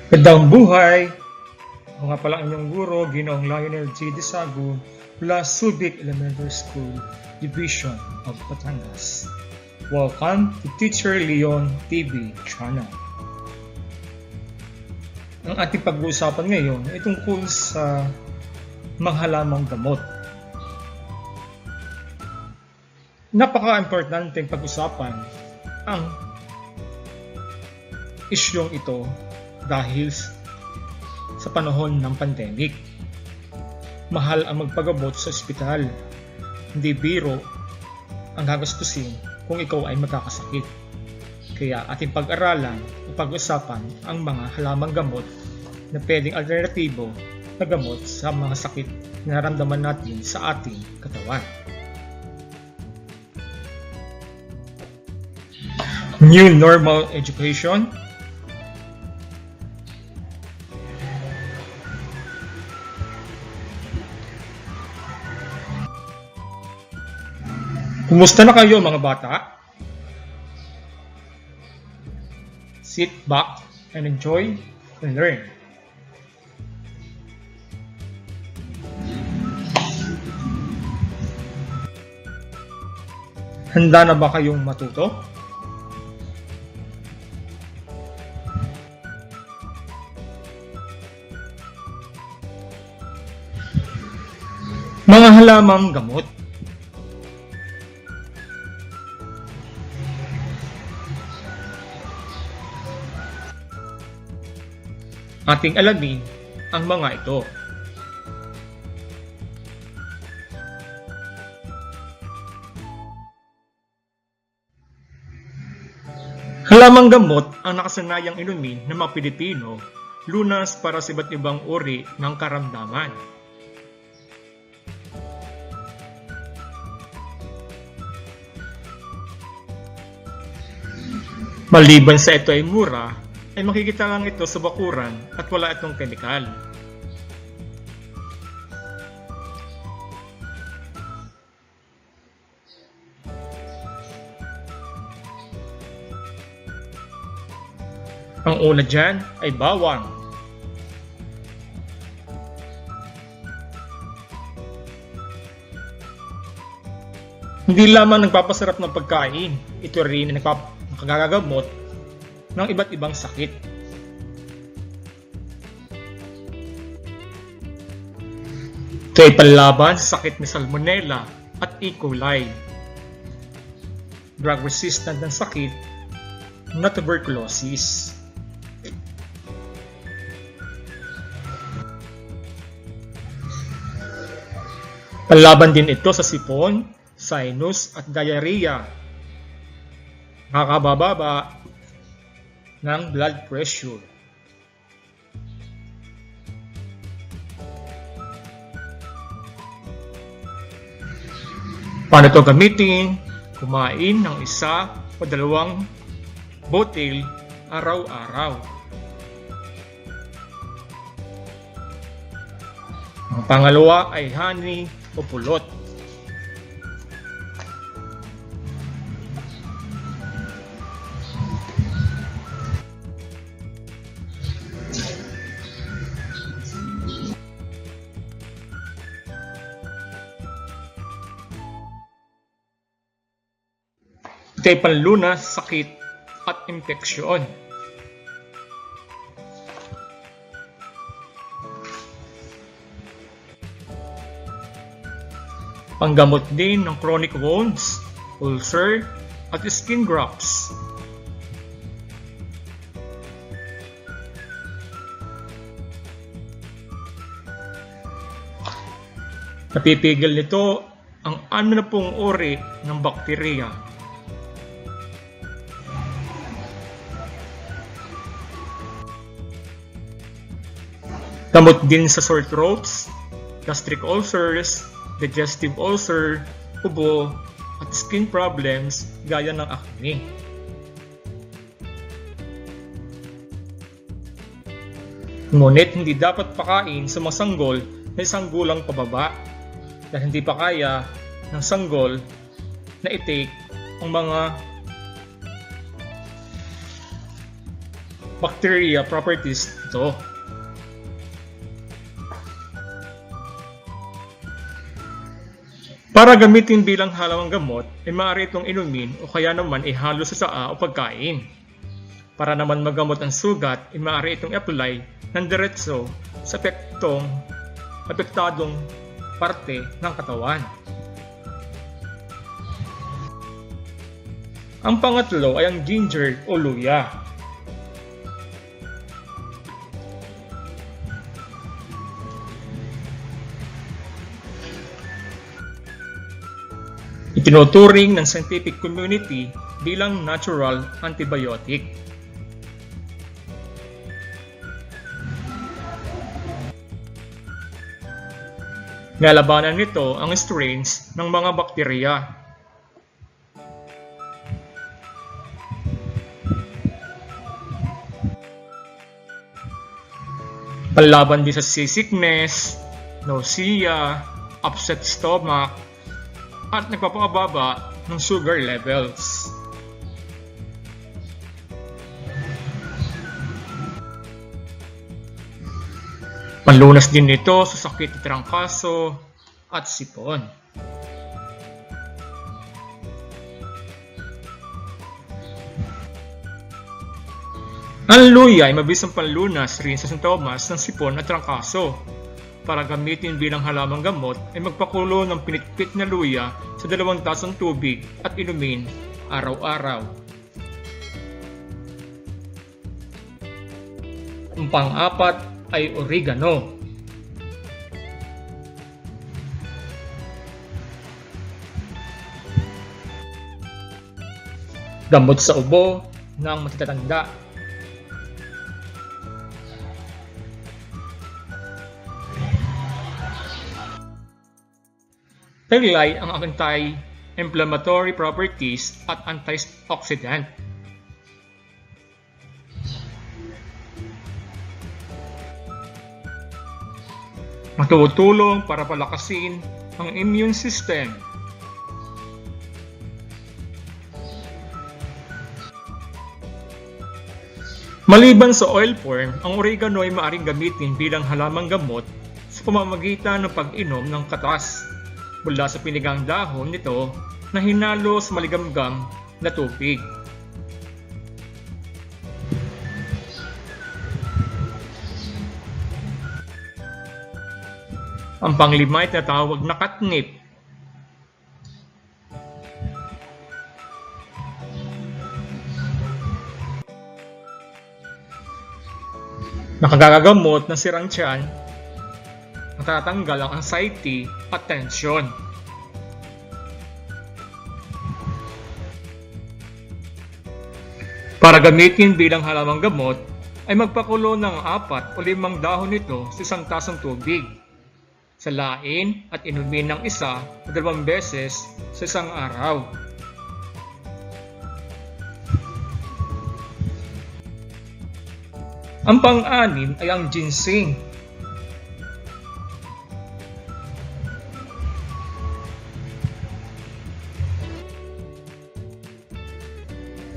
Magandang buhay! Ako nga pala ang inyong guro, Ginoong Lionel J. Desagu mula Subic Elementary School, Division of Batangas. Welcome to Teacher Leon TV channel. Ang ating pag-uusapan ngayon ay tungkol sa mga halamang gamot. Napaka-importanteng pag-usapan ang isyong ito dahil sa panahon ng pandemic. Mahal ang magpagamot sa ospital. Hindi biro ang gagastusin kung ikaw ay magkakasakit. Kaya ating pag-aralan o pag-usapan ang mga halamang gamot na pwedeng alternatibo na gamot sa mga sakit na nararamdaman natin sa ating katawan. New Normal Education. Kumusta na kayo mga bata? Sit back and enjoy and learn. Handa na ba kayong matuto? Mga halamang gamot. Ating alamin ang mga ito. Halamang gamot ang nakasanayang inumin ng mga Pilipino, lunas para sa iba't ibang uri ng karamdaman. Maliban sa ito ay mura, ay makikita lang ito sa bakuran at wala itong kemikal. Ang una dyan ay bawang. Hindi lamang nagpapasarap ng pagkain, ito rin ay nakagagamot ng iba't ibang sakit. Ito ay panlaban sa sakit ni Salmonella at E. coli. Drug resistant ng sakit na tuberculosis. Panlaban din ito sa sipon, sinus at diarrhea. Nakakababa ng blood pressure. Paano ito gamitin? Kumain ng 1 o 2 botel araw-araw. Ang pangalawa ay honey o pulot. Ito ay panlunas, sakit at impeksyon. Panggamot din ng chronic wounds, ulcer at skin grafts. Napipigil nito ang 60 uri ng bakterya. Gamot din sa sore throats, gastric ulcers, digestive ulcer, ubo, at skin problems gaya ng acne. Ngunit hindi dapat pakain sa mga sanggol na 1 gulang pababa dahil hindi pa kaya ng sanggol na i-take ang mga bacteria properties ito. Para gamitin bilang halawang gamot, ay maaari itong inumin o kaya naman ihalo sa saa o pagkain. Para naman magamot ang sugat, ay maaari itong i-apply ng diretso sa apektadong parte ng katawan. Ang pangatlo ay ang ginger o luya. Itinuturing ng scientific community bilang natural antibiotic. Nilalabanan nito ang strains ng mga bakterya. Panlaban din sa seasickness, nausea, upset stomach, at nagpapababa ng sugar levels. Panlunas din ito sa sakit ng trangkaso at sipon. Ang luya ay mabisang panlunas rin sa sintomas ng sipon at trangkaso. Para gamitin bilang halamang gamot ay magpakulo ng pinitpit na luya sa 2 tasang tubig at inumin araw-araw. Ang pang-apat ay oregano. Gamot sa ubo ng matatanda. Taglay ang anti-inflammatory properties at antioxidant. Matutulong para palakasin ang immune system. Maliban sa oil form, ang oregano ay maaaring gamitin bilang halamang gamot sa pamamagitan ng pag-inom ng katas mula sa pinigang dahon nito na hinalo sa maligamgam na tubig. Ang panglima ay tinatawag na catnip. Nakagagamot ng sirang tiyan, natatanggal ang anxiety at tension. Para gamitin bilang halamang gamot, ay magpakulo ng 4 o 5 dahon nito sa 1 tasang tubig. Salain at inumin ng 1 o 2 beses sa isang araw. Ang pang-anim ay ang ginseng.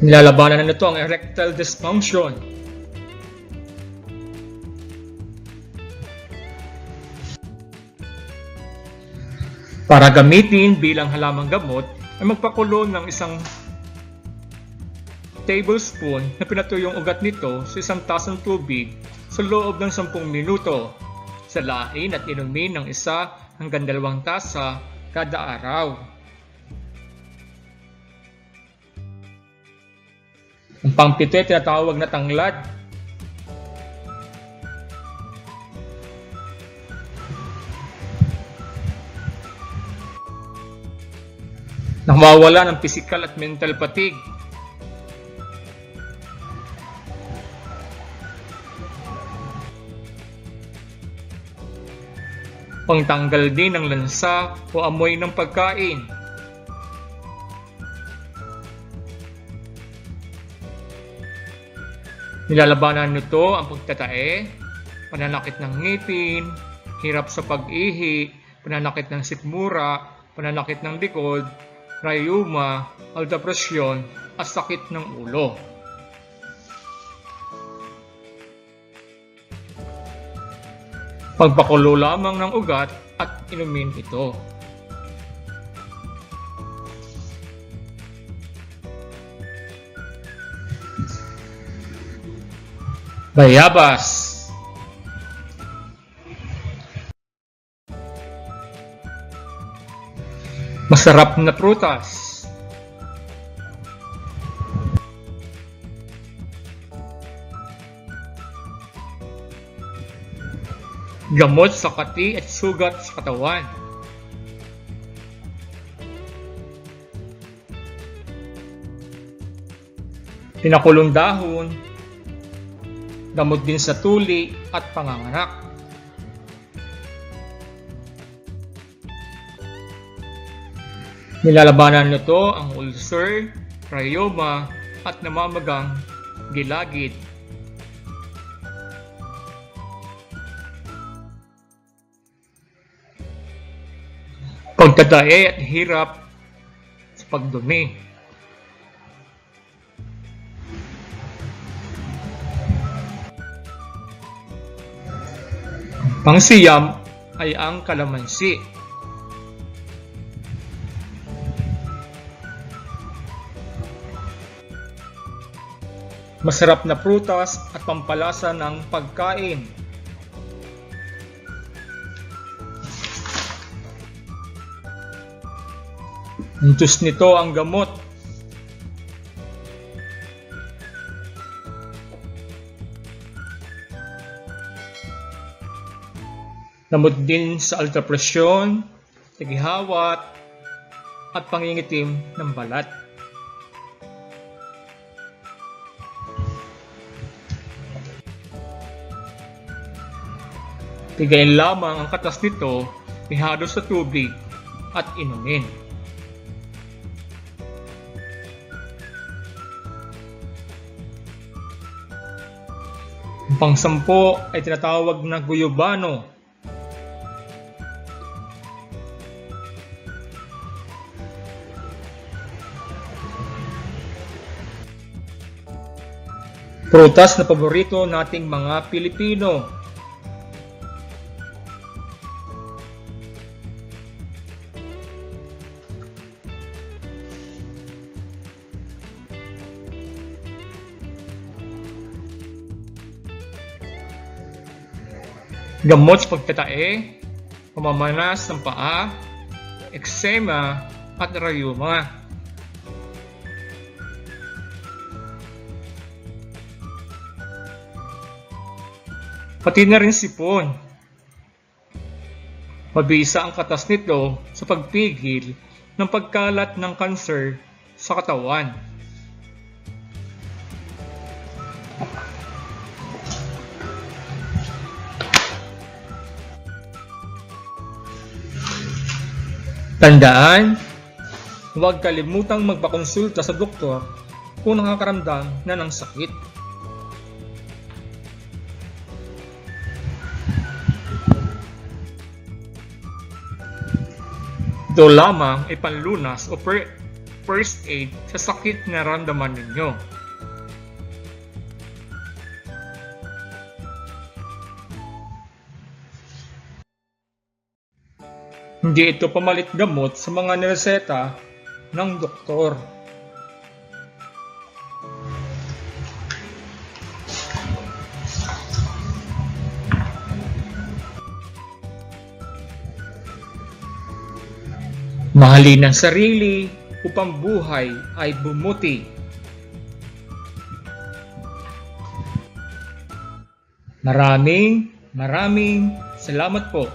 Nilalabanan na nito ang erectile dysfunction. Para gamitin bilang halamang gamot, ay magpakulo ng 1 tablespoon na pinatuyong ugat nito sa 1 tasang tubig sa loob ng 10 minuto. Salain at inumin ng 1 hanggang 2 tasa kada araw. Ang pang-7 ay tinatawag na tanglad. Nawawala ng physical at mental fatigue. Pangtanggal din ng lansa o amoy ng pagkain. Nilalabanan nito ang pagtatae, pananakit ng ngipin, hirap sa pag-ihi, pananakit ng sikmura, pananakit ng likod, rayuma, alta presyon, at sakit ng ulo. Pagpakulo lamang ng ugat at inumin ito. Bayabas. Masarap na prutas. Gamot sa kati at sugat sa katawan. Pinakulong dahon. Gamot din sa tuli at panganganak. Nilalabanan nito ang ulcer, rheuma at namamagang gilagid. Pagtatae at hirap sa pagdumi. Pangsiyam ay ang kalamansi. Masarap na prutas at pampalasa ng pagkain. Intus nito ang gamot. Gamot din sa altapresyon, tagihawat, at pangingitim ng balat. Tigayin lamang ang katas nito, ihalo sa tubig at inumin. Ang pangsampo ay tinatawag na guyubano. Prutas na paborito nating mga Pilipino. Gamot sa pagtatae, pamamanas ng paa, eksema at rheuma. Pati na rin sipon. Mabisa ang katas nito sa pagpigil ng pagkalat ng kanser sa katawan. Tandaan, huwag kalimutang magpakonsulta sa doktor kung nakakaramdam na ng sakit. Ito lamang ay panlunas o first aid sa sakit na naramdaman ninyo. Hindi ito pamalit gamot sa mga nireseta ng doktor. Mahalin ang sarili upang buhay ay bumuti. Maraming salamat po.